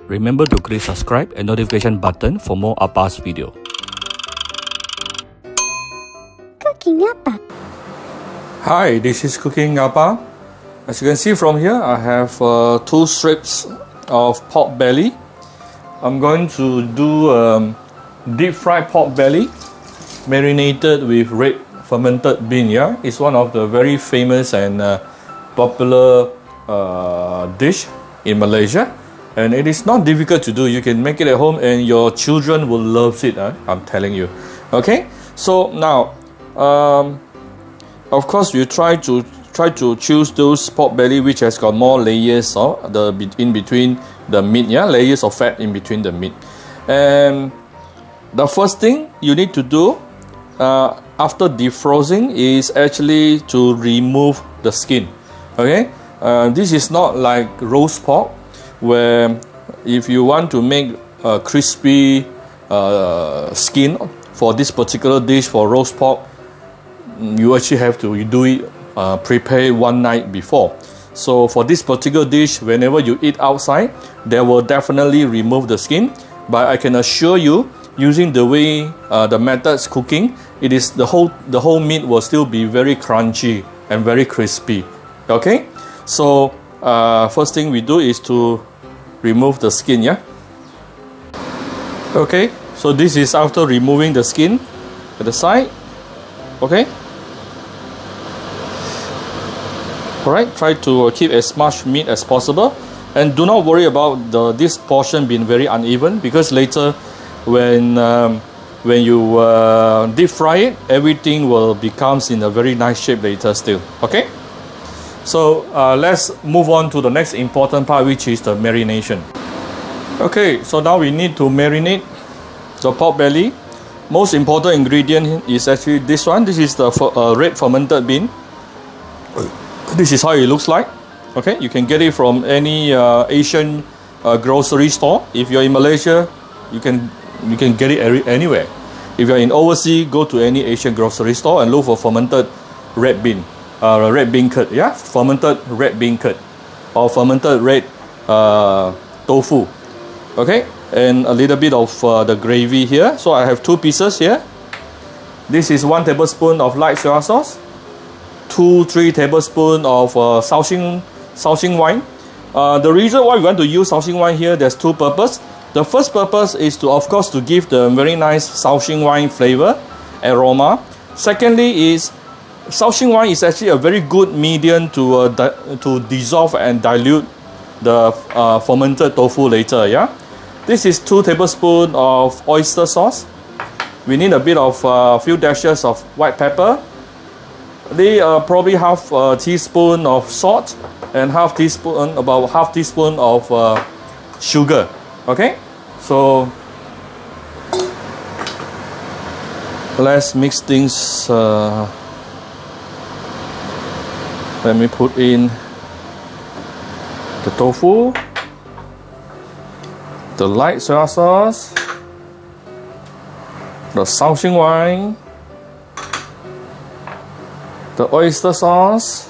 Remember to click subscribe and notification button for more Appa's video. Cooking Appa. Hi, this is Cooking Appa. As you can see from here, I have 2 strips of pork belly. I'm going to do deep fried pork belly marinated with red fermented bean. Yeah, it's one of the very famous and popular dish in Malaysia, and it is not difficult to do. You can make it at home and your children will love it. I'm telling you. Okay, so now of course you try to choose those pork belly which has got more layers in between the meat. Yeah, layers of fat in between the meat. And the first thing you need to do after defrosting is actually to remove the skin. Okay, this is not like roast pork, where if you want to make a crispy skin for this particular dish for roast pork, you actually have to do it prepare one night before. So for this particular dish, whenever you eat outside, they will definitely remove the skin. But I can assure you, using the way the methods cooking, it is the whole meat will still be very crunchy and very crispy. Okay, so first thing we do is to remove the skin. Yeah. Okay, so this is after removing the skin at the side. Okay. Alright, try to keep as much meat as possible, and do not worry about this portion being very uneven, because later when you deep fry it, everything will becomes in a very nice shape later still. Okay, so let's move on to the next important part, which is the marination. Okay, so now we need to marinate the pork belly. Most important ingredient is actually this one. This is the red fermented bean. This is how it looks like. Okay, you can get it from any Asian grocery store. If you're in Malaysia, you can get it anywhere. If you're in overseas, go to any Asian grocery store and look for fermented red bean, red bean curd. Yeah, fermented red bean curd or fermented red tofu. Okay, and a little bit of the gravy here. So I have 2 pieces here. This is 1 tablespoon of light soy sauce, 2-3 tablespoons of Shaoxing wine. The reason why we want to use Shaoxing wine here, there's 2 purposes. The first purpose is to, of course, to give the very nice Shaoxing wine flavor, aroma. Secondly is Shaoxing wine is actually a very good medium to dissolve and dilute the fermented tofu later. Yeah, this is 2 tablespoons of oyster sauce. We need a bit of few dashes of white pepper. Probably half a teaspoon of salt and about half teaspoon of sugar. Okay, so let's mix things. Let me put in the tofu, the light soy sauce, the Shaoxing wine, the oyster sauce,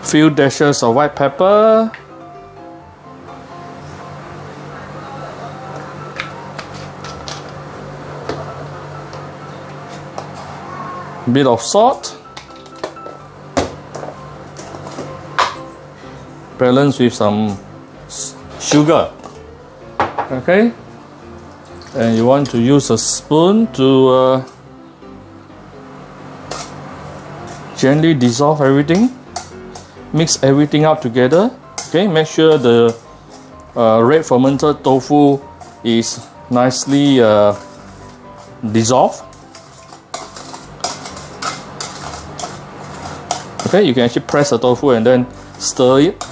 few dashes of white pepper, bit of salt, balance with some sugar. Okay, and you want to use a spoon to gently dissolve everything, mix everything up together. Okay, make sure the red fermented tofu is nicely dissolved. Okay, you can actually press the tofu and then stir it.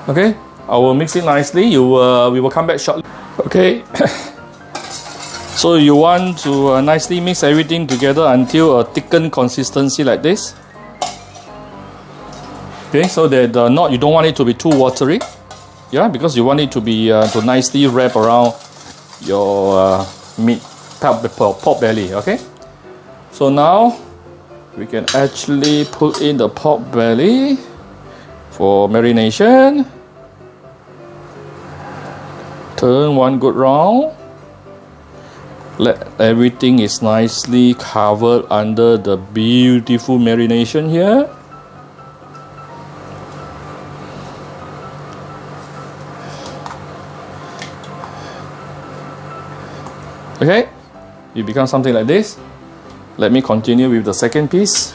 Okay, I will mix it nicely. We will come back shortly. Okay, so you want to nicely mix everything together until a thickened consistency like this. Okay, so that you don't want it to be too watery. Yeah, because you want it to be to nicely wrap around your meat, pork belly. Okay, So now we can actually put in the pork belly for marination. Turn one good round. Let everything is nicely covered under the beautiful marination here. Okay, it becomes something like this. Let me continue with the second piece.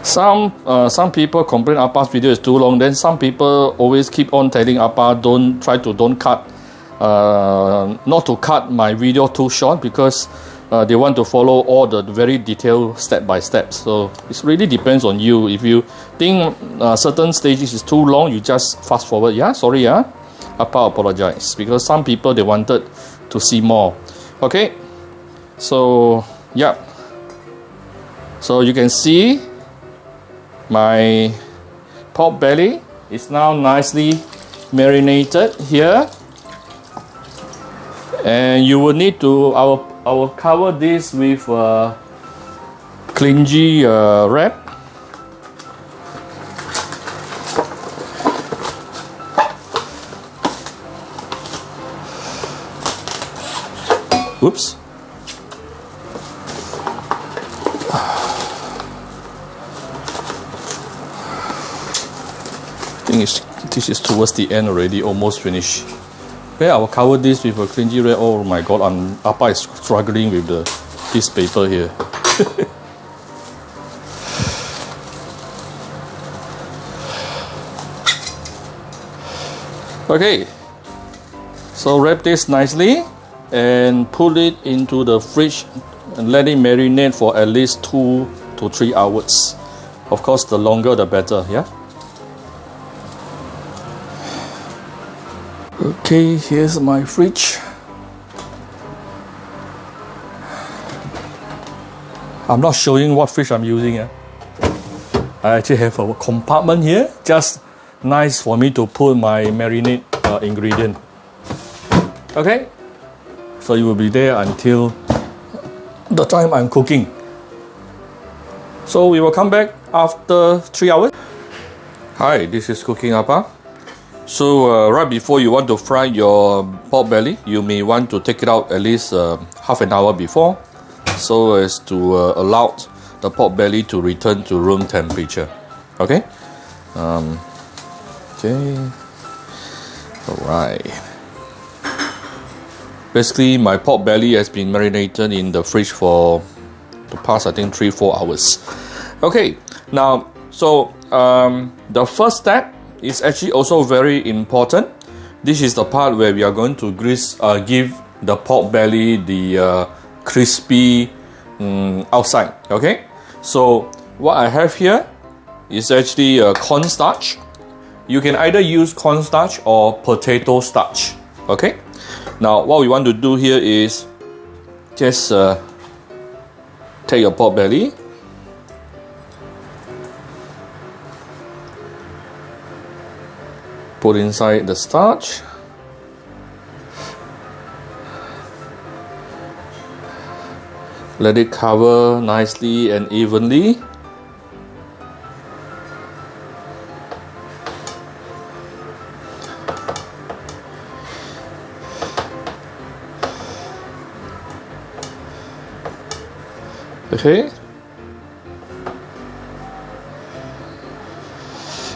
Some people complain Appa's video is too long. Then some people always keep on telling Appa don't cut, not to cut my video too short because they want to follow all the very detailed step by step. So it really depends on you. If you think certain stages is too long, you just fast forward. Yeah, sorry, yeah. Appa apologize because some people they wanted to see more. Okay, so yeah. So you can see my pork belly is now nicely marinated here, and you will need to. I will cover this with clingy wrap. Oops. This is towards the end already, almost finished. Okay, I will cover this with a clingy wrap. Oh my god, Appa is struggling with this paper here. Okay, so wrap this nicely and put it into the fridge and let it marinate for at least 2 to 3 hours. Of course, the longer the better, yeah? Okay, here's my fridge. I'm not showing what fridge I'm using. I actually have a compartment here, just nice for me to put my marinade ingredient. Okay, so it will be there until the time I'm cooking. So we will come back after 3 hours. Hi, this is Cooking Appa. So right before you want to fry your pork belly, you may want to take it out at least half an hour before, so as to allow the pork belly to return to room temperature. Okay. Okay. All right. Basically, my pork belly has been marinated in the fridge for the past, I think, 3-4 hours. Okay. Now, so the first step is actually also very important. This is the part where we are going to give the pork belly the crispy outside. Okay, so what I have here is actually cornstarch. You can either use cornstarch or potato starch. Okay, now what we want to do here is just take your pork belly, put inside the starch, let it cover nicely and evenly. Okay.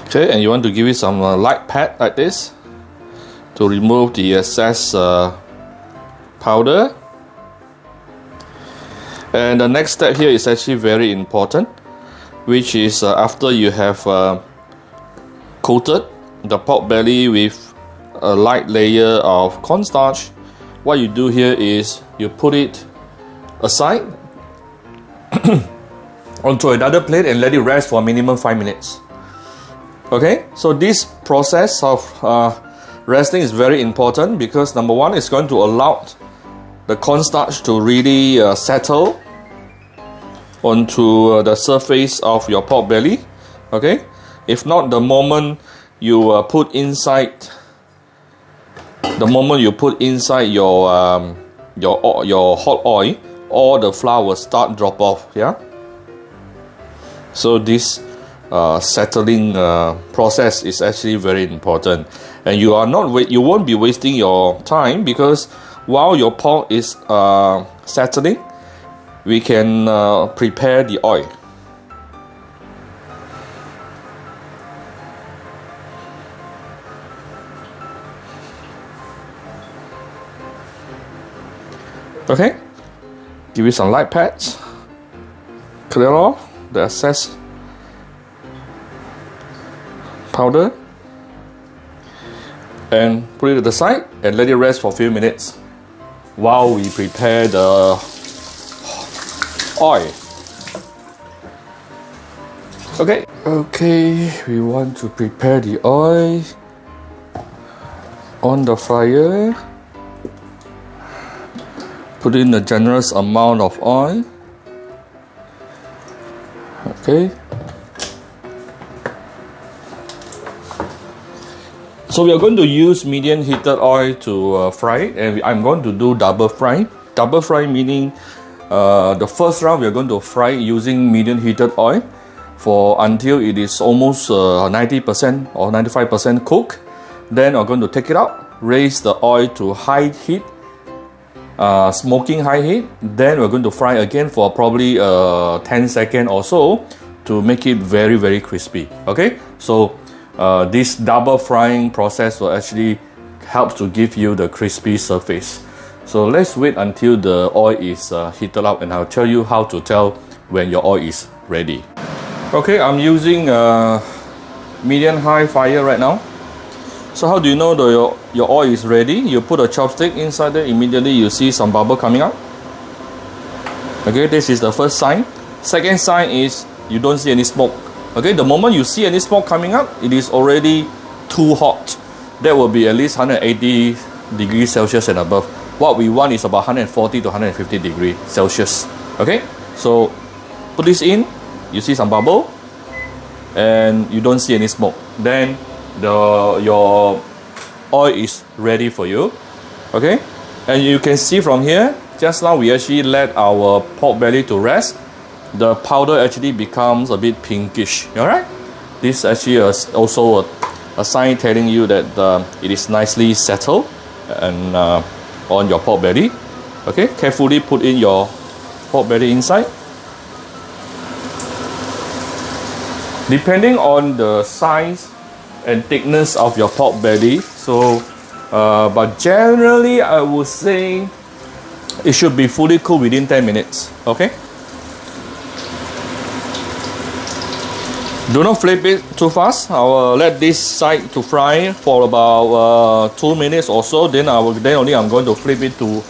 Okay, and you want to give it some light pat like this to remove the excess powder. And the next step here is actually very important, which is after you have coated the pork belly with a light layer of cornstarch, what you do here is you put it aside onto another plate and let it rest for a minimum 5 minutes. Okay, so this process of resting is very important because number one, it's going to allow the cornstarch to really settle onto the surface of your pork belly. Okay, if not, the moment you put inside The moment you put inside your hot oil, all the flour will start drop off. Yeah. So this settling process is actually very important, and you won't be wasting your time, because while your pork is settling, we can prepare the oil. Okay, give it some light pats, clear off the excess powder, and put it to the side and let it rest for a few minutes while we prepare the oil. Okay, we want to prepare the oil on the fryer. Put in a generous amount of oil. Okay. So we are going to use medium heated oil to fry it, and I'm going to do double fry. Double fry meaning the first round we are going to fry using medium heated oil until it is almost 90% or 95% cooked. Then we're going to take it out, raise the oil to high heat, smoking high heat. Then we're going to fry again for probably 10 seconds or so to make it very, very crispy. Okay, so this double frying process will actually help to give you the crispy surface. So let's wait until the oil is heated up, and I'll tell you how to tell when your oil is ready. Okay, I'm using medium high fire right now. So how do you know your oil is ready? You put a chopstick inside there, immediately you see some bubble coming out. Okay, this is the first sign. Second sign is you don't see any smoke. Okay, the moment you see any smoke coming up, it is already too hot. That will be at least 180 degrees Celsius and above. What we want is about 140 to 150 degrees Celsius. Okay, so put this in, you see some bubble, and you don't see any smoke. Then your oil is ready for you. Okay, and you can see from here, just now we actually let our pork belly to rest. The powder actually becomes a bit pinkish. Alright, this actually is also a sign telling you that it is nicely settled and on your pork belly. Okay, carefully put in your pork belly inside. Depending on the size and thickness of your pork belly, but generally I would say it should be fully cooked within 10 minutes. Okay, do not flip it too fast. I will let this side to fry for about 2 minutes or so. Then I'm going to flip it to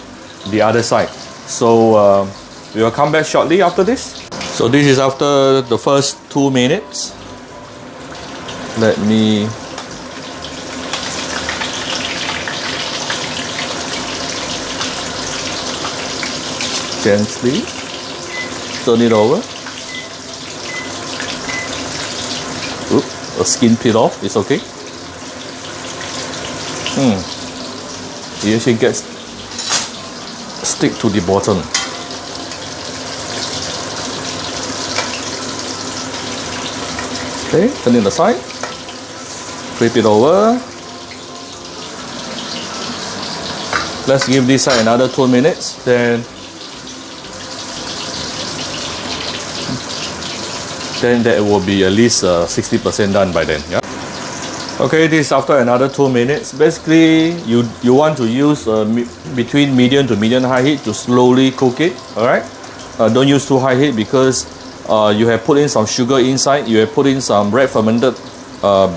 the other side. So we will come back shortly after this. So this is after the first 2 minutes. Let me gently turn it over. A skin peel off, it's okay. It actually gets stick to the bottom. Okay, turn it aside, flip it over. Let's give this side another 2 minutes, then that will be at least 60% done by then. Yeah. Okay, this is after another 2 minutes. Basically, you want to use between medium to medium high heat to slowly cook it. All right. Don't use too high heat because you have put in some sugar inside. You have put in some red fermented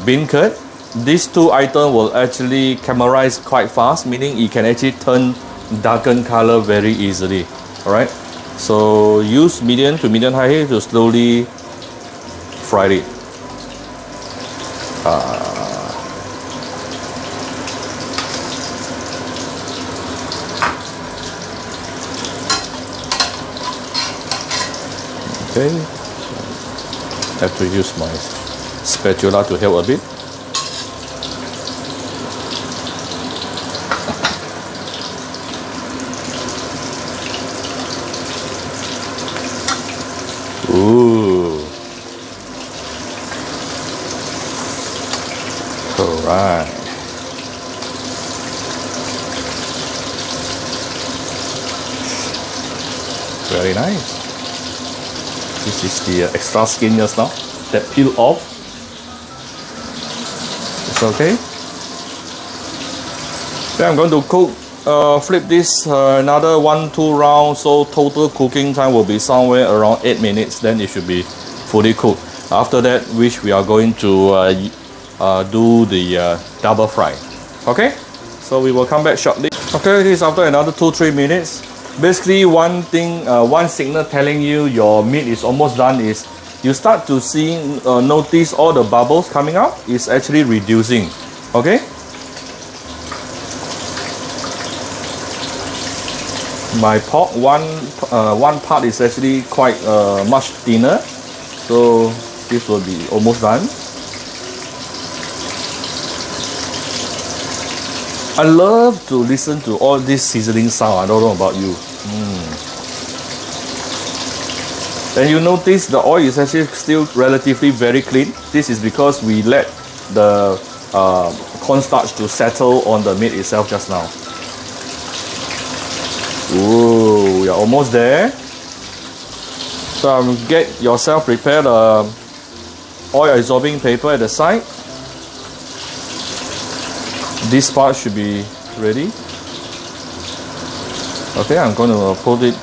bean curd. These two items will actually caramelize quite fast, meaning it can actually turn darken color very easily. All right. So use medium to medium high heat to slowly fry it. Okay, have to use my spatula to help a bit. Very nice. This is the extra skin just now that peel off. It's okay. Then I'm going to cook, flip this another 1-2 rounds, so total cooking time will be somewhere around 8 minutes. Then it should be fully cooked. After that, which we are going to do the double fry. Okay, so we will come back shortly. Okay, this is after another 2-3 minutes. Basically, one thing, one signal telling you your meat is almost done is you start to see, notice all the bubbles coming out. It's actually reducing. Okay. My pork, one part is actually quite much thinner, so this will be almost done. I love to listen to all this sizzling sound. I don't know about you. And you notice the oil is actually still relatively very clean. This is because we let the cornstarch to settle on the meat itself just now. Ooh, we are almost there. So get yourself prepared oil absorbing paper at the side. This part should be ready. Okay, I'm going to put it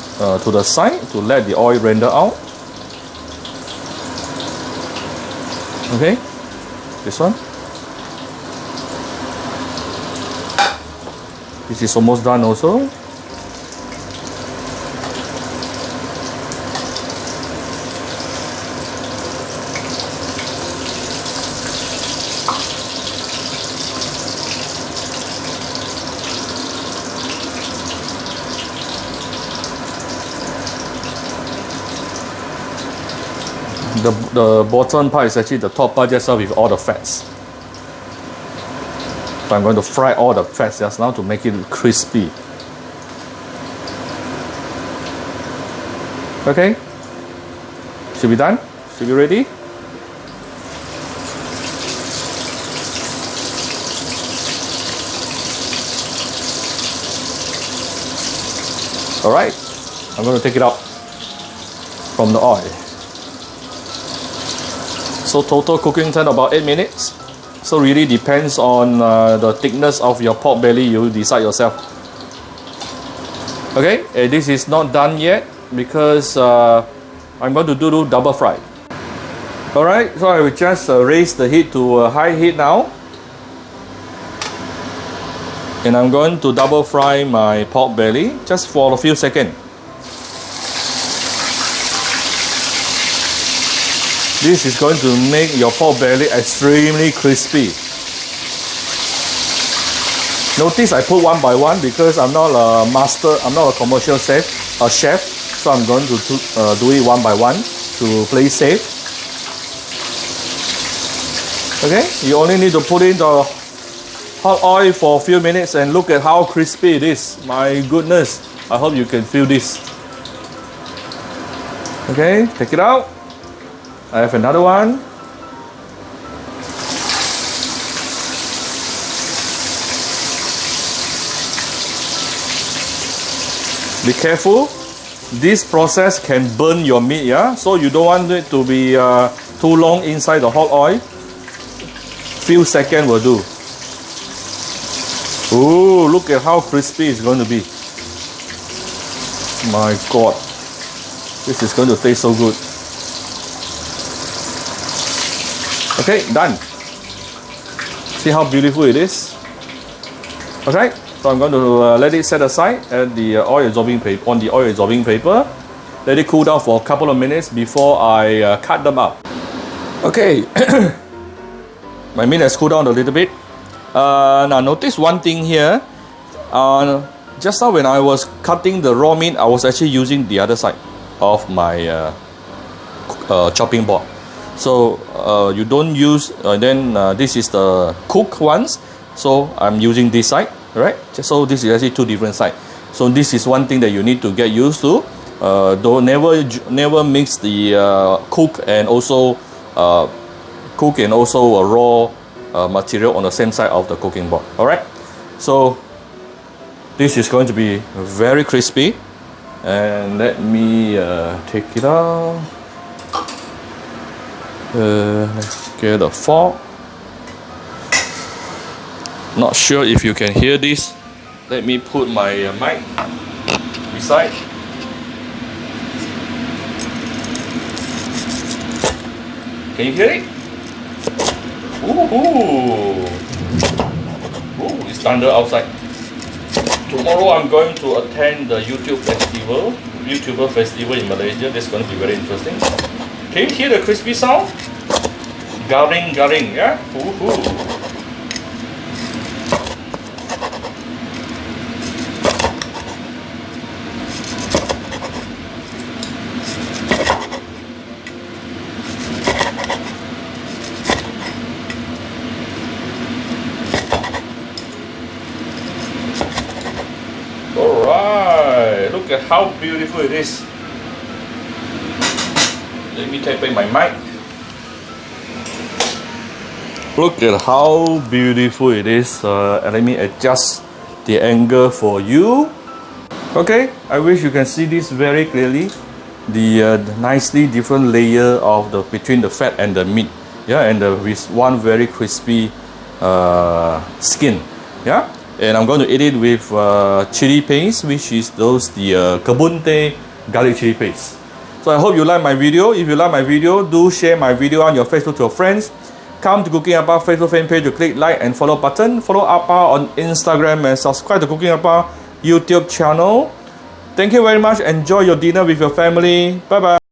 to the side to let the oil render out. Okay, this one. This is almost done also. The bottom part is actually the top part just now with all the fats. So I'm going to fry all the fats just now to make it crispy. Okay, should be done, should be ready. Alright, I'm going to take it out from the oil. So total cooking time about 8 minutes. So really depends on the thickness of your pork belly. You decide yourself. Okay, this is not done yet because I'm going to do double fry. Alright, so I will just raise the heat to high heat now. And I'm going to double fry my pork belly just for a few seconds. This is going to make your pork belly extremely crispy. Notice I put one by one because I'm not a master, I'm not a commercial chef, so I'm going to do it one by one to play safe. Okay, you only need to put in the hot oil for a few minutes and look at how crispy it is. My goodness, I hope you can feel this. Okay, take it out. I have another one. Be careful. This process can burn your meat, yeah? So you don't want it to be too long inside the hot oil. Few seconds will do. Ooh, look at how crispy it's going to be. My God. This is going to taste so good. Okay, done. See how beautiful it is? Okay, so I'm going to let it set aside at the oil absorbing paper, on the oil absorbing paper. Let it cool down for a couple of minutes before I cut them up. Okay, my meat has cooled down a little bit. Now notice one thing here. Just now when I was cutting the raw meat, I was actually using the other side of my chopping board. So you don't use, this is the cooked ones. So I'm using this side, right? So this is actually two different sides. So this is one thing that you need to get used to. Don't never mix the cook and also a raw material on the same side of the cooking board. All right. So this is going to be very crispy, And let me take it out. Let's get a fork. Not sure if you can hear this. Let me put my mic beside. Can you hear it? Ooh, it's thunder outside. Tomorrow I'm going to attend the YouTuber festival in Malaysia. That's going to be very interesting. Can you hear the crispy sound? Garing, yeah? Ooh. Alright, look at how beautiful it is. Let me tap in my mic. Look at how beautiful it is. And let me adjust the angle for you. Okay, I wish you can see this very clearly. The nicely different layer of between the fat and the meat. Yeah, and with one very crispy skin. Yeah. And I'm going to eat it with chili paste, which is the kebun teh garlic chili paste. So I hope you like my video. If you like my video, do share my video on your Facebook to your friends. Come to Cooking Appa Facebook fan page to click like and follow button. Follow Appa on Instagram and subscribe to Cooking Appa YouTube channel. Thank you very much. Enjoy your dinner with your family. Bye bye.